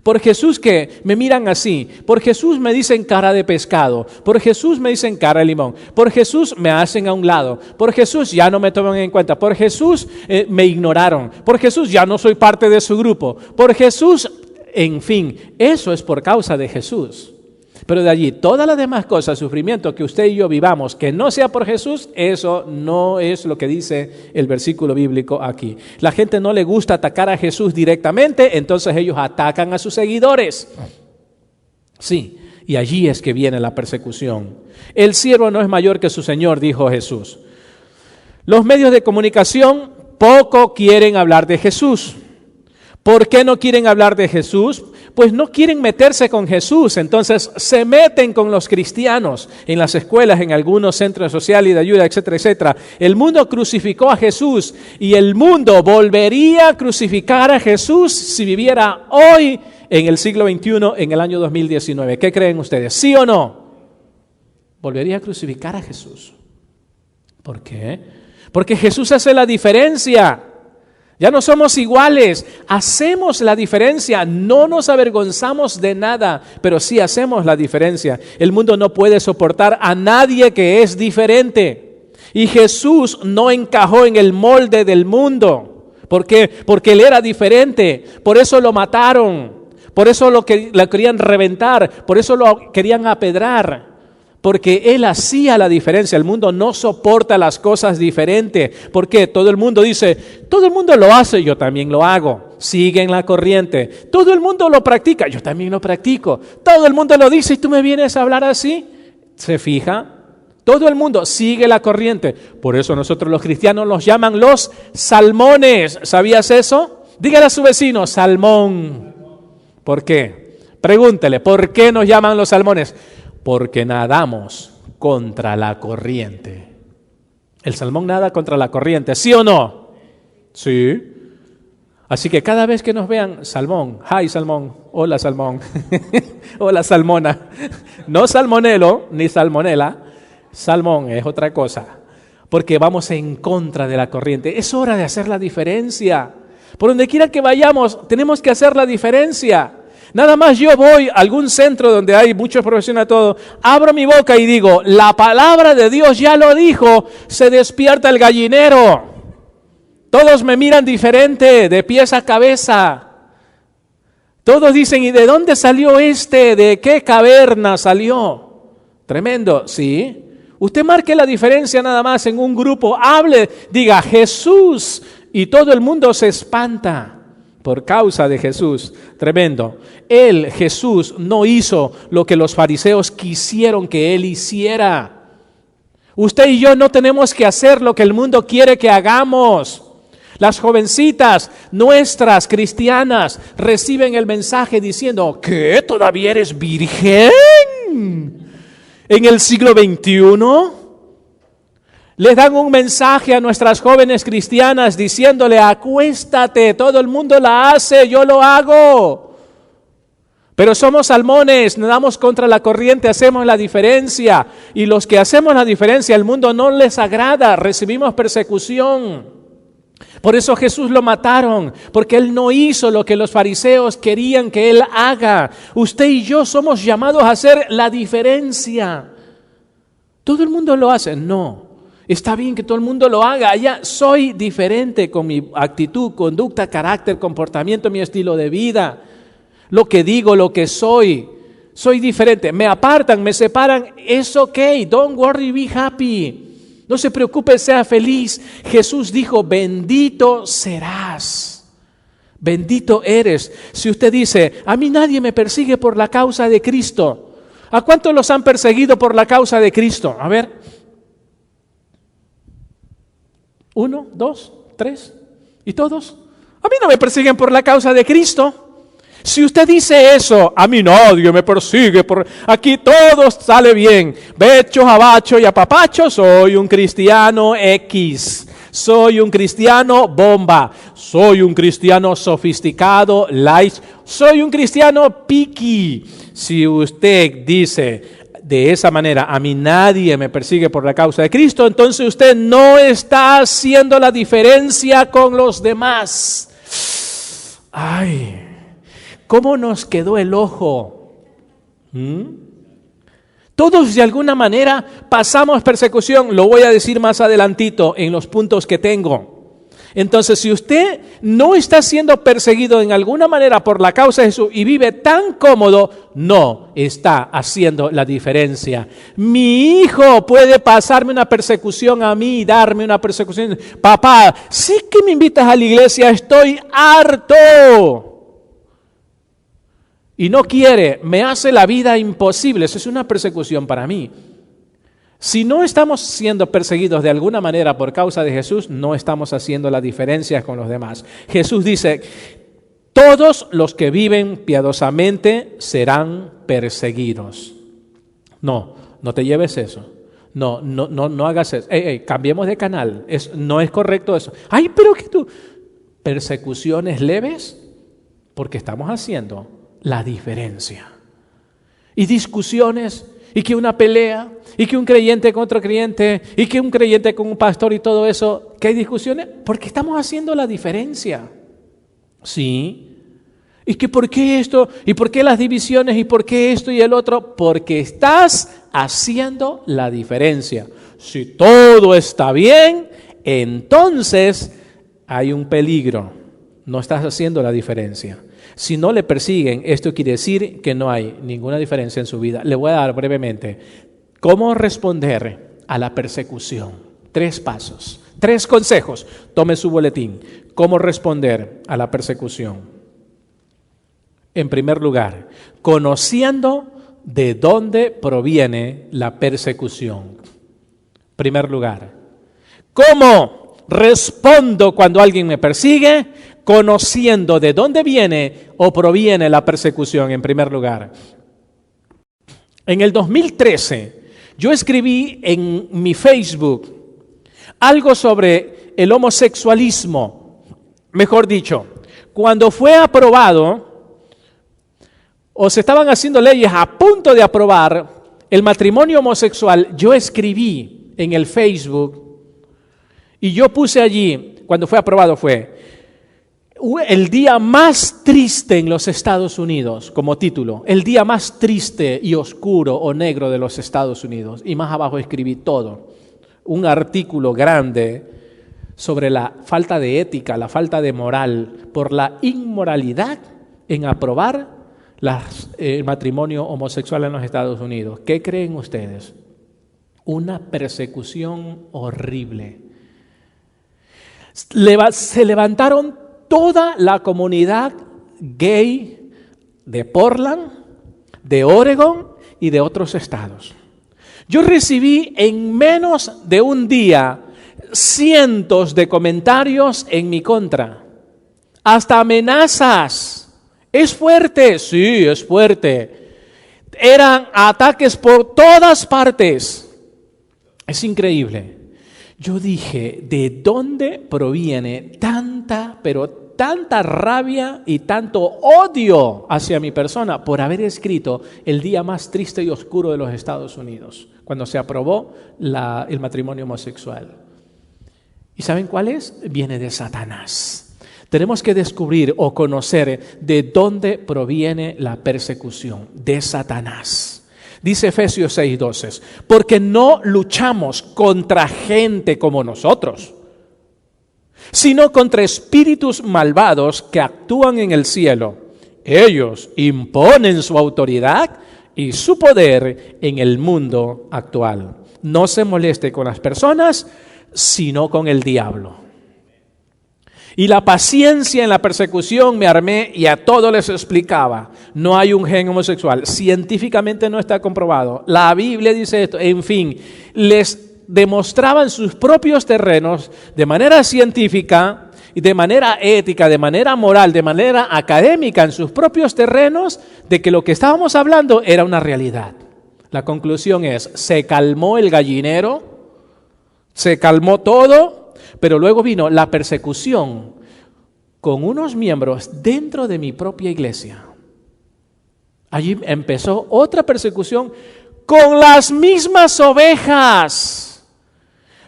Speaker 1: Por Jesús que me miran así, por Jesús me dicen cara de pescado, por Jesús me dicen cara de limón, por Jesús me hacen a un lado, por Jesús ya no me toman en cuenta, por Jesús me ignoraron, por Jesús ya no soy parte de su grupo, por Jesús, en fin, eso es por causa de Jesús. Pero de allí, todas las demás cosas, sufrimiento que usted y yo vivamos, que no sea por Jesús, eso no es lo que dice el versículo bíblico aquí. La gente no le gusta atacar a Jesús directamente, entonces ellos atacan a sus seguidores. Sí, y allí es que viene la persecución. El siervo no es mayor que su Señor, dijo Jesús. Los medios de comunicación poco quieren hablar de Jesús. ¿Por qué no quieren hablar de Jesús? Pues no quieren meterse con Jesús, entonces se meten con los cristianos en las escuelas, en algunos centros sociales y de ayuda, etcétera, etcétera. El mundo crucificó a Jesús y el mundo volvería a crucificar a Jesús si viviera hoy en el siglo XXI, en el año 2019. ¿Qué creen ustedes? ¿Sí o no? Volvería a crucificar a Jesús. ¿Por qué? Porque Jesús hace la diferencia. Ya no somos iguales, hacemos la diferencia, no nos avergonzamos de nada, pero sí hacemos la diferencia. El mundo no puede soportar a nadie que es diferente. Y Jesús no encajó en el molde del mundo. ¿Por qué? Porque Él era diferente, por eso lo mataron, por eso lo querían reventar, por eso lo querían apedrar. Porque Él hacía la diferencia. El mundo no soporta las cosas diferentes. ¿Por qué? Todo el mundo dice, todo el mundo lo hace, yo también lo hago. Siguen la corriente. Todo el mundo lo practica, yo también lo practico. Todo el mundo lo dice y tú me vienes a hablar así. ¿Se fija? Todo el mundo sigue la corriente. Por eso nosotros los cristianos los llaman los salmones. ¿Sabías eso? Dígale a su vecino, salmón. ¿Por qué? Pregúntele, ¿por qué nos llaman los salmones? Porque nadamos contra la corriente. El salmón nada contra la corriente, ¿sí o no? Sí. Así que cada vez que nos vean, salmón, hi salmón, hola salmón, hola salmona. No salmonelo ni salmonela, salmón es otra cosa. Porque vamos en contra de la corriente. Es hora de hacer la diferencia. Por donde quiera que vayamos, tenemos que hacer la diferencia. Nada más yo voy a algún centro donde hay muchos profesionales, todo, abro mi boca y digo, la palabra de Dios ya lo dijo, se despierta el gallinero. Todos me miran diferente, de pies a cabeza. Todos dicen, ¿y de dónde salió este? ¿De qué caverna salió? Tremendo, ¿sí? Usted marque la diferencia nada más en un grupo, hable, diga Jesús, y todo el mundo se espanta. Por causa de Jesús, tremendo. Él, Jesús, no hizo lo que los fariseos quisieron que Él hiciera. Usted y yo no tenemos que hacer lo que el mundo quiere que hagamos. Las jovencitas nuestras cristianas reciben el mensaje diciendo, ¿qué? ¿Todavía eres virgen? ¿En el siglo XXI? Le dan un mensaje a nuestras jóvenes cristianas diciéndole, acuéstate, todo el mundo la hace, yo lo hago. Pero somos salmones, nadamos contra la corriente, hacemos la diferencia. Y los que hacemos la diferencia, el mundo no les agrada, recibimos persecución. Por eso Jesús lo mataron, porque Él no hizo lo que los fariseos querían que Él haga. Usted y yo somos llamados a hacer la diferencia. ¿Todo el mundo lo hace? No. Está bien que todo el mundo lo haga. Ya soy diferente con mi actitud, conducta, carácter, comportamiento, mi estilo de vida. Lo que digo, lo que soy. Soy diferente. Me apartan, me separan. Es okay. Don't worry, be happy. No se preocupe, sea feliz. Jesús dijo, bendito serás. Bendito eres. Si usted dice, a mí nadie me persigue por la causa de Cristo. ¿A cuántos los han perseguido por la causa de Cristo? A ver. 1, 2, 3. ¿Y todos? A mí no me persiguen por la causa de Cristo. Si usted dice eso, a mí nadie me persigue, aquí todo sale bien. Becho, abacho y apapacho, soy un cristiano X. Soy un cristiano bomba. Soy un cristiano sofisticado, light. Soy un cristiano picky. Si usted dice de esa manera, a mí nadie me persigue por la causa de Cristo, entonces usted no está haciendo la diferencia con los demás. Ay, ¿cómo nos quedó el ojo? Todos de alguna manera pasamos persecución, lo voy a decir más adelantito en los puntos que tengo. Entonces, si usted no está siendo perseguido en alguna manera por la causa de Jesús y vive tan cómodo, no está haciendo la diferencia. Mi hijo puede pasarme una persecución a mí, darme una persecución. Papá, sí que me invitas a la iglesia, estoy harto. Y no quiere, me hace la vida imposible. Eso es una persecución para mí. Si no estamos siendo perseguidos de alguna manera por causa de Jesús, no estamos haciendo la diferencia con los demás. Jesús dice, todos los que viven piadosamente serán perseguidos. No te lleves eso. No hagas eso. Cambiemos de canal. No es correcto eso. Ay, pero que tú... Persecuciones leves porque estamos haciendo la diferencia. Y discusiones... y que una pelea, y que un creyente con otro creyente, y que un creyente con un pastor y todo eso, ¿que hay discusiones? Porque estamos haciendo la diferencia. Sí. ¿Y que por qué esto? ¿Y por qué las divisiones? ¿Y por qué esto y el otro? Porque estás haciendo la diferencia. Si todo está bien, entonces hay un peligro. No estás haciendo la diferencia. Si no le persiguen, esto quiere decir que no hay ninguna diferencia en su vida. Le voy a dar brevemente cómo responder a la persecución. 3 pasos, 3 consejos. Tome su boletín. ¿Cómo responder a la persecución? En primer lugar, conociendo de dónde proviene la persecución. Primer lugar, ¿cómo respondo cuando alguien me persigue? Conociendo de dónde viene o proviene la persecución, en primer lugar. En el 2013, yo escribí en mi Facebook algo sobre el homosexualismo. Mejor dicho, cuando fue aprobado, o se estaban haciendo leyes a punto de aprobar el matrimonio homosexual, yo escribí en el Facebook y yo puse allí, cuando fue aprobado el día más triste en los Estados Unidos, como título, el día más triste y oscuro o negro de los Estados Unidos. Y más abajo escribí todo, un artículo grande sobre la falta de ética, la falta de moral, por la inmoralidad en aprobar el matrimonio homosexual en los Estados Unidos. ¿Qué creen ustedes? Una persecución horrible. Se levantaron toda la comunidad gay de Portland, de Oregon y de otros estados. Yo recibí en menos de un día cientos de comentarios en mi contra, hasta amenazas. ¿Es fuerte? Sí, es fuerte. Eran ataques por todas partes. Es increíble. Yo dije, ¿de dónde proviene tanta rabia y tanto odio hacia mi persona por haber escrito el día más triste y oscuro de los Estados Unidos, cuando se aprobó el matrimonio homosexual? ¿Y saben cuál es? Viene de Satanás. Tenemos que descubrir o conocer de dónde proviene la persecución, de Satanás. Dice Efesios 6:12, porque no luchamos contra gente como nosotros, sino contra espíritus malvados que actúan en el cielo. Ellos imponen su autoridad y su poder en el mundo actual. No se moleste con las personas, sino con el diablo. Y la paciencia en la persecución me armé y a todos les explicaba, no hay un gen homosexual, científicamente no está comprobado, la Biblia dice esto, en fin, les demostraban sus propios terrenos de manera científica y de manera ética, de manera moral, de manera académica en sus propios terrenos de que lo que estábamos hablando era una realidad. La conclusión es, se calmó el gallinero, se calmó todo, pero luego vino la persecución con unos miembros dentro de mi propia iglesia. Allí empezó otra persecución con las mismas ovejas,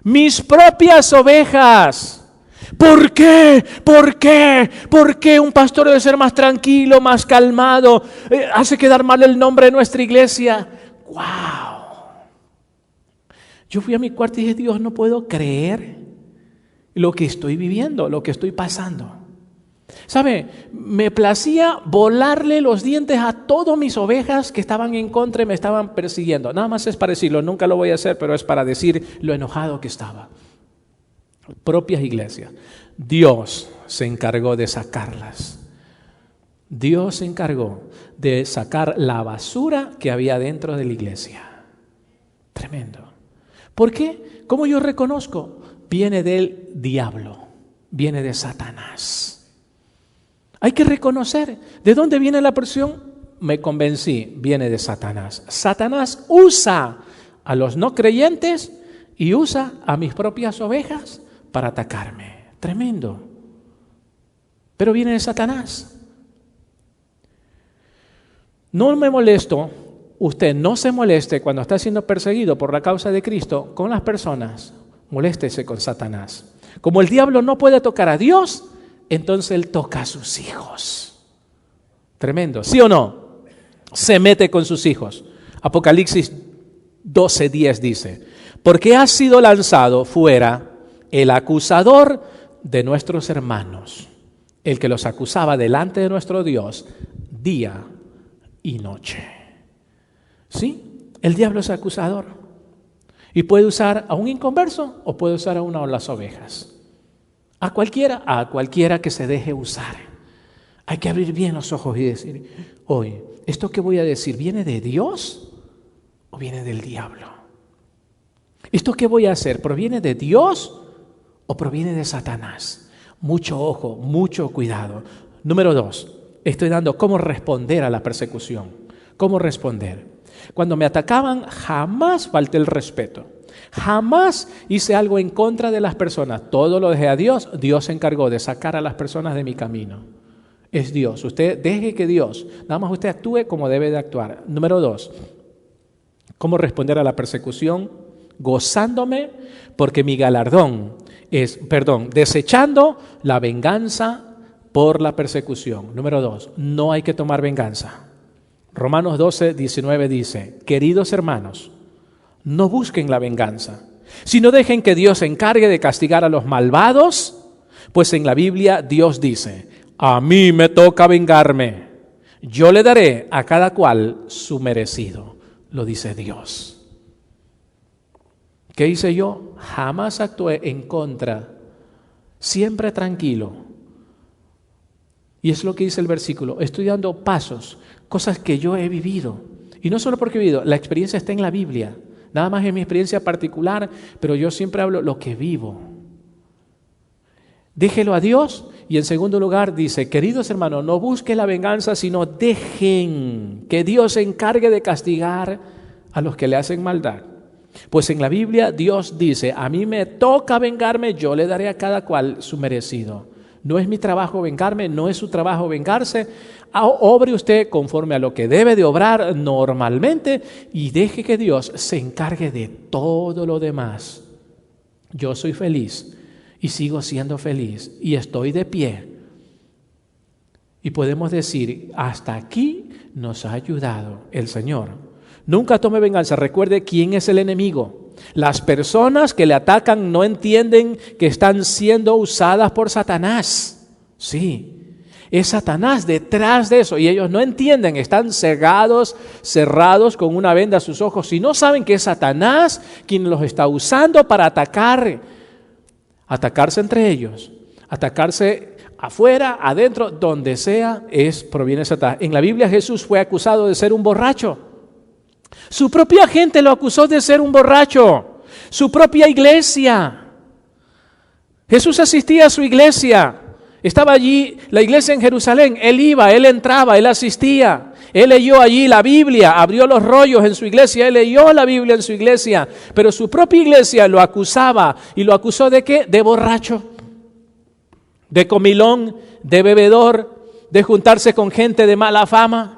Speaker 1: mis propias ovejas. ¿Por qué? ¿Por qué? ¿Por qué un pastor debe ser más tranquilo, más calmado? Hace quedar mal el nombre de nuestra iglesia. ¡Wow! Yo fui a mi cuarto y dije, Dios, no puedo creer lo que estoy viviendo, lo que estoy pasando. ¿Sabe? Me placía volarle los dientes a todas mis ovejas que estaban en contra y me estaban persiguiendo. Nada más es para decirlo, nunca lo voy a hacer, pero es para decir lo enojado que estaba. Propias iglesias. Dios se encargó de sacarlas. Dios se encargó de sacar la basura que había dentro de la iglesia. Tremendo. ¿Por qué? ¿Cómo yo reconozco? Viene del diablo, viene de Satanás. Hay que reconocer de dónde viene la presión. Me convencí, viene de Satanás. Satanás usa a los no creyentes y usa a mis propias ovejas para atacarme. Tremendo. Pero viene de Satanás. No me molesto, usted no se moleste cuando está siendo perseguido por la causa de Cristo con las personas. Moléstese con Satanás. Como el diablo no puede tocar a Dios, entonces él toca a sus hijos. Tremendo, ¿sí o no? Se mete con sus hijos. Apocalipsis 12:10 dice, porque ha sido lanzado fuera el acusador de nuestros hermanos, el que los acusaba delante de nuestro Dios día y noche. ¿Sí? El diablo es acusador. Y puede usar a un inconverso o puede usar a una de las ovejas. A cualquiera que se deje usar. Hay que abrir bien los ojos y decir, hoy, ¿esto que voy a decir viene de Dios o viene del diablo? ¿Esto que voy a hacer proviene de Dios o proviene de Satanás? Mucho ojo, mucho cuidado. Número 2, estoy dando cómo responder a la persecución. ¿Cómo responder? Cuando me atacaban, jamás falté el respeto. Jamás hice algo en contra de las personas. Todo lo dejé a Dios. Dios se encargó de sacar a las personas de mi camino. Es Dios. Usted deje que Dios, nada más usted actúe como debe de actuar. Número 2, ¿cómo responder a la persecución? Gozándome porque mi galardón es, desechando la venganza por la persecución. Número 2, no hay que tomar venganza. Romanos 12:19 dice, queridos hermanos, no busquen la venganza, sino dejen que Dios se encargue de castigar a los malvados, pues en la Biblia Dios dice, a mí me toca vengarme, yo le daré a cada cual su merecido, lo dice Dios. ¿Qué hice yo? Jamás actué en contra, siempre tranquilo. Y es lo que dice el versículo, estoy dando pasos, cosas que yo he vivido. Y no solo porque he vivido, la experiencia está en la Biblia. Nada más en mi experiencia particular, pero yo siempre hablo lo que vivo. Déjelo a Dios. Y en segundo lugar dice, queridos hermanos, no busquen la venganza, sino dejen que Dios se encargue de castigar a los que le hacen maldad. Pues en la Biblia Dios dice, a mí me toca vengarme, yo le daré a cada cual su merecido. No es mi trabajo vengarme, no es su trabajo vengarse. Obre usted conforme a lo que debe de obrar normalmente y deje que Dios se encargue de todo lo demás. Yo soy feliz y sigo siendo feliz y estoy de pie. Y podemos decir, hasta aquí nos ha ayudado el Señor. Nunca tome venganza. Recuerde quién es el enemigo. Las personas que le atacan no entienden que están siendo usadas por Satanás. Sí, es Satanás detrás de eso y ellos no entienden, están cegados, cerrados con una venda a sus ojos y no saben que es Satanás quien los está usando para atacarse entre ellos, atacarse afuera, adentro, donde sea, proviene de Satanás. En la Biblia Jesús fue acusado de ser un borracho. Su propia gente lo acusó de ser un borracho. Su propia iglesia. Jesús asistía a su iglesia. Estaba allí la iglesia en Jerusalén. Él iba, él entraba, él asistía. Él leyó allí la Biblia, abrió los rollos en su iglesia. Él leyó la Biblia en su iglesia. Pero su propia iglesia lo acusaba. ¿Y lo acusó de qué? De borracho, de comilón, de bebedor, de juntarse con gente de mala fama.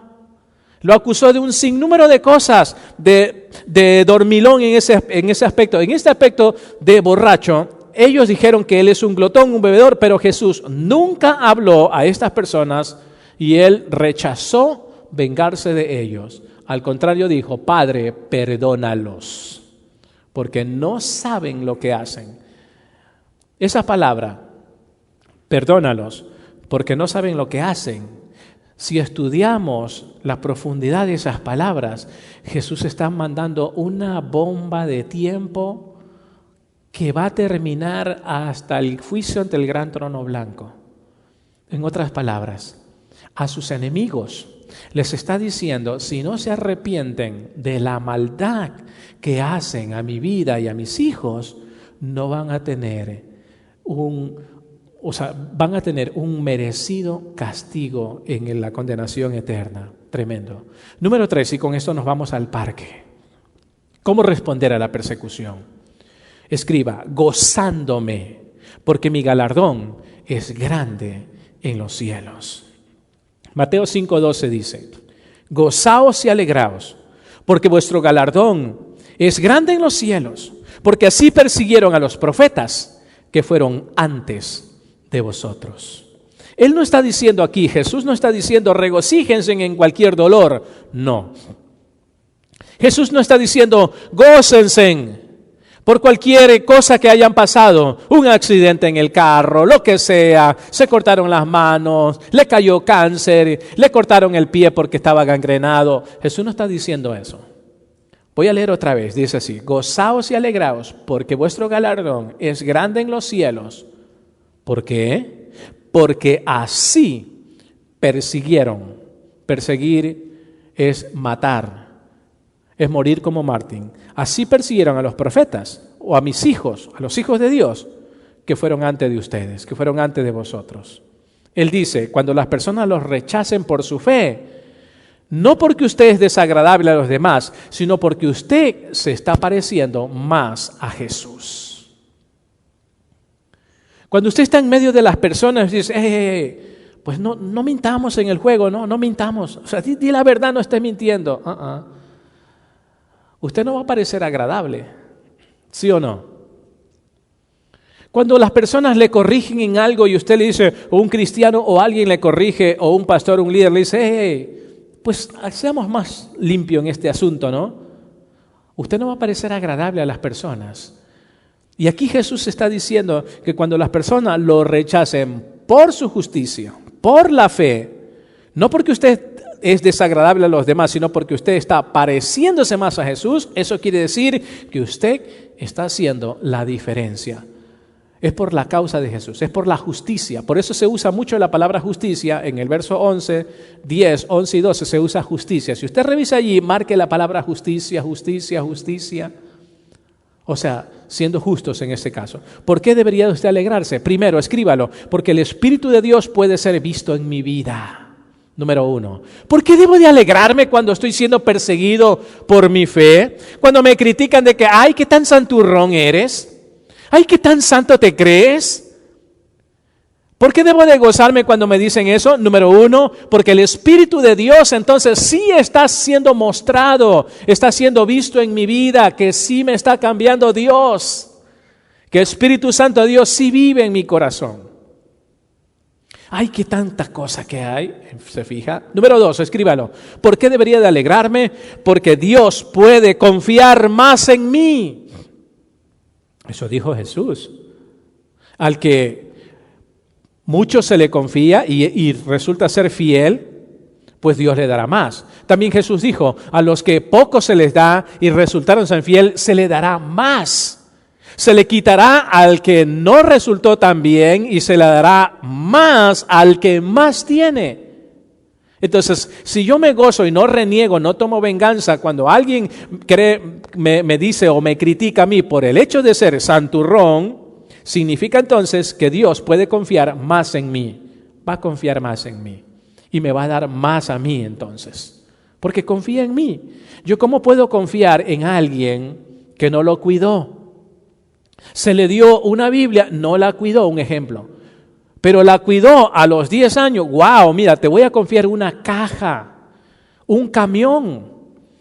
Speaker 1: Lo acusó de un sinnúmero de cosas, de dormilón en ese aspecto. En este aspecto de borracho, ellos dijeron que él es un glotón, un bebedor, pero Jesús nunca habló a estas personas y él rechazó vengarse de ellos. Al contrario dijo, Padre, perdónalos, porque no saben lo que hacen. Esa palabra, perdónalos, porque no saben lo que hacen. Si estudiamos la profundidad de esas palabras, Jesús está mandando una bomba de tiempo que va a terminar hasta el juicio ante el gran trono blanco. En otras palabras, a sus enemigos les está diciendo, si no se arrepienten de la maldad que hacen a mi vida y a mis hijos, no van a tener van a tener un merecido castigo en la condenación eterna. Tremendo. Número 3, y con esto nos vamos al parque. ¿Cómo responder a la persecución? Escriba, gozándome, porque mi galardón es grande en los cielos. Mateo 5:12 dice, gozaos y alegraos, porque vuestro galardón es grande en los cielos, porque así persiguieron a los profetas que fueron antes de vosotros. Él no está diciendo aquí, Jesús no está diciendo regocíjense en cualquier dolor, no. Jesús no está diciendo gócense por cualquier cosa que hayan pasado, un accidente en el carro, lo que sea, se cortaron las manos, le cayó cáncer, le cortaron el pie porque estaba gangrenado. Jesús no está diciendo eso. Voy a leer otra vez, dice así, gozaos y alegraos, porque vuestro galardón es grande en los cielos. ¿Por qué? Porque así persiguieron. Perseguir es matar, es morir como Martín. Así persiguieron a los profetas o a mis hijos, a los hijos de Dios, que fueron antes de ustedes, que fueron antes de vosotros. Él dice, cuando las personas los rechacen por su fe, no porque usted es desagradable a los demás, sino porque usted se está pareciendo más a Jesús. Cuando usted está en medio de las personas y dice, pues no mintamos en el juego, no mintamos. O sea, di la verdad, no estés mintiendo. Usted no va a parecer agradable, ¿sí o no? Cuando las personas le corrigen en algo y usted le dice, o un cristiano o alguien le corrige, o un pastor, un líder le dice, pues seamos más limpios en este asunto, ¿no? Usted no va a parecer agradable a las personas. Y aquí Jesús está diciendo que cuando las personas lo rechacen por su justicia, por la fe, no porque usted es desagradable a los demás, sino porque usted está pareciéndose más a Jesús, eso quiere decir que usted está haciendo la diferencia. Es por la causa de Jesús, es por la justicia. Por eso se usa mucho la palabra justicia. En el verso 11, 10, 11 y 12 se usa justicia. Si usted revisa allí, marque la palabra justicia, justicia, justicia. O sea, siendo justos en este caso. ¿Por qué debería usted alegrarse? Primero, escríbalo, porque el Espíritu de Dios puede ser visto en mi vida. Número 1. ¿Por qué debo de alegrarme cuando estoy siendo perseguido por mi fe? Cuando me critican de que, ay, qué tan santurrón eres. Ay, qué tan santo te crees. ¿Por qué debo de gozarme cuando me dicen eso? Número 1, porque el Espíritu de Dios entonces sí está siendo mostrado, está siendo visto en mi vida, que sí me está cambiando Dios, que el Espíritu Santo de Dios sí vive en mi corazón. ¡Ay, qué tanta cosa que hay! ¿Se fija? Número 2, escríbalo. ¿Por qué debería de alegrarme? Porque Dios puede confiar más en mí. Eso dijo Jesús. Al que mucho se le confía y resulta ser fiel, pues Dios le dará más. También Jesús dijo, a los que poco se les da y resultaron ser fiel, se le dará más. Se le quitará al que no resultó tan bien y se le dará más al que más tiene. Entonces, si yo me gozo y no reniego, no tomo venganza, cuando alguien me dice o me critica a mí por el hecho de ser santurrón, significa entonces que Dios puede confiar más en mí, va a confiar más en mí y me va a dar más a mí entonces, porque confía en mí. ¿Yo cómo puedo confiar en alguien que no lo cuidó? Se le dio una Biblia, no la cuidó, un ejemplo, pero la cuidó a los 10 años. ¡Wow! Mira, te voy a confiar una caja, un camión.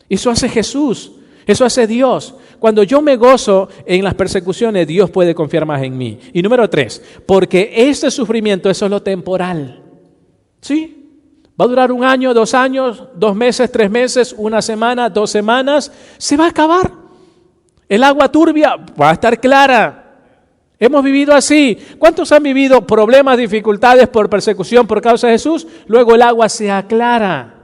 Speaker 1: Eso hace Jesús, eso hace Dios. Cuando yo me gozo en las persecuciones, Dios puede confiar más en mí. Y número 3, porque este sufrimiento es solo temporal. ¿Sí? Va a durar 1 año, 2 años, 2 meses, 3 meses, 1 semana, 2 semanas. Se va a acabar. El agua turbia va a estar clara. Hemos vivido así. ¿Cuántos han vivido problemas, dificultades por persecución por causa de Jesús? Luego el agua se aclara.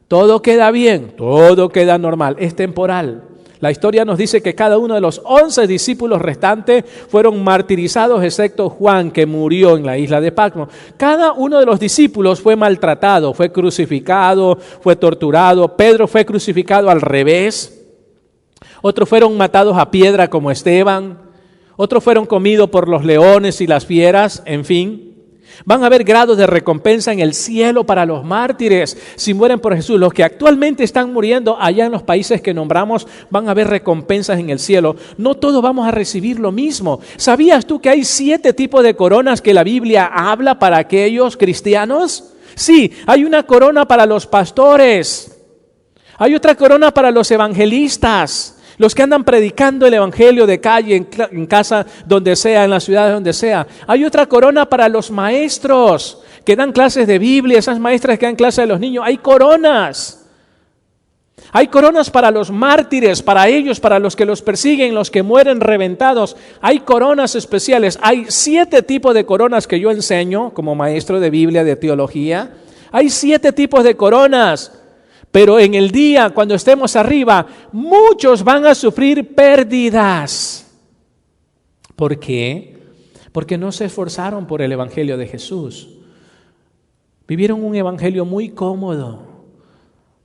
Speaker 1: Todo queda bien, todo queda normal. Es temporal. La historia nos dice que cada uno de los 11 discípulos restantes fueron martirizados, excepto Juan, que murió en la isla de Patmos. Cada uno de los discípulos fue maltratado, fue crucificado, fue torturado. Pedro fue crucificado al revés. Otros fueron matados a piedra como Esteban. Otros fueron comidos por los leones y las fieras, en fin. Van a haber grados de recompensa en el cielo para los mártires si mueren por Jesús. Los que actualmente están muriendo allá en los países que nombramos, van a haber recompensas en el cielo. No todos vamos a recibir lo mismo. ¿Sabías tú que hay 7 tipos de coronas que la Biblia habla para aquellos cristianos? Sí, hay una corona para los pastores. Hay otra corona para los evangelistas. Los que andan predicando el evangelio de calle, en casa, donde sea, en la ciudad, donde sea. Hay otra corona para los maestros que dan clases de Biblia, esas maestras que dan clases a los niños. Hay coronas. Hay coronas para los mártires, para ellos, para los que los persiguen, los que mueren reventados. Hay coronas especiales. Hay 7 tipos de coronas que yo enseño como maestro de Biblia, de teología. Hay 7 tipos de coronas. Pero en el día, cuando estemos arriba, muchos van a sufrir pérdidas. ¿Por qué? Porque no se esforzaron por el evangelio de Jesús. Vivieron un evangelio muy cómodo.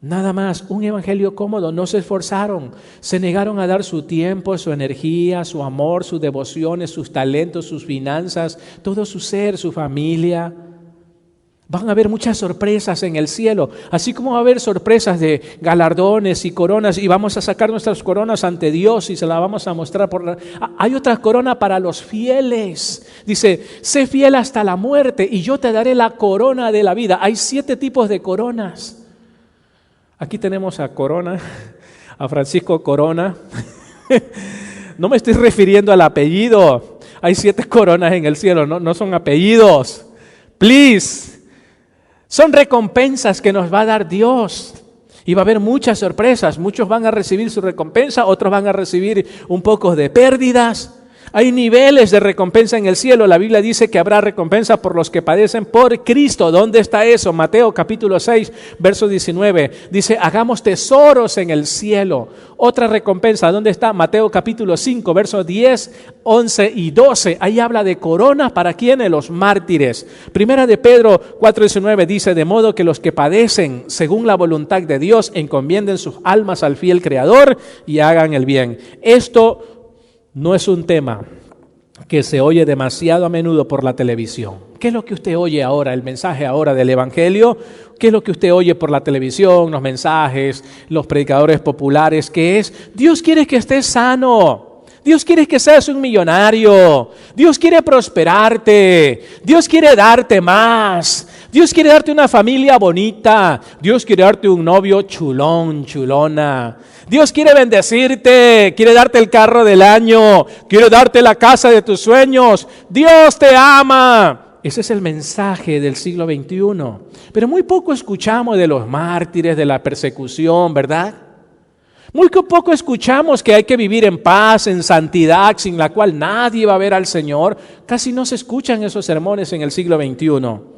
Speaker 1: Nada más, un evangelio cómodo. No se esforzaron. Se negaron a dar su tiempo, su energía, su amor, sus devociones, sus talentos, sus finanzas, todo su ser, su familia. Van a haber muchas sorpresas en el cielo, así como va a haber sorpresas de galardones y coronas, y vamos a sacar nuestras coronas ante Dios y se las vamos a mostrar. Hay otra corona para los fieles. Dice, sé fiel hasta la muerte y yo te daré la corona de la vida. Hay 7 tipos de coronas. Aquí tenemos a Corona, a Francisco Corona. No me estoy refiriendo al apellido. Hay 7 coronas en el cielo, no son apellidos. Please. Son recompensas que nos va a dar Dios. Y va a haber muchas sorpresas. Muchos van a recibir su recompensa, otros van a recibir un poco de pérdidas. Hay niveles de recompensa en el cielo. La Biblia dice que habrá recompensa por los que padecen por Cristo. ¿Dónde está eso? Mateo capítulo 6, verso 19. Dice, hagamos tesoros en el cielo. Otra recompensa, ¿dónde está? Mateo capítulo 5, versos 10, 11 y 12. Ahí habla de corona para quienes, los mártires. Primera de Pedro 4, 19 dice, de modo que los que padecen según la voluntad de Dios encomienden sus almas al fiel Creador y hagan el bien. Esto no es un tema que se oye demasiado a menudo por la televisión. ¿Qué es lo que usted oye ahora, el mensaje ahora del Evangelio? ¿Qué es lo que usted oye por la televisión, los mensajes, los predicadores populares? ¿Qué es? Dios quiere que estés sano. Dios quiere que seas un millonario. Dios quiere prosperarte. Dios quiere darte más. Dios quiere darte una familia bonita. Dios quiere darte un novio chulón, chulona. Dios quiere bendecirte, quiere darte el carro del año, quiere darte la casa de tus sueños. Dios te ama. Ese es el mensaje del siglo XXI. Pero muy poco escuchamos de los mártires, de la persecución, ¿verdad? Muy poco escuchamos que hay que vivir en paz, en santidad, sin la cual nadie va a ver al Señor. Casi no se escuchan esos sermones en el siglo XXI.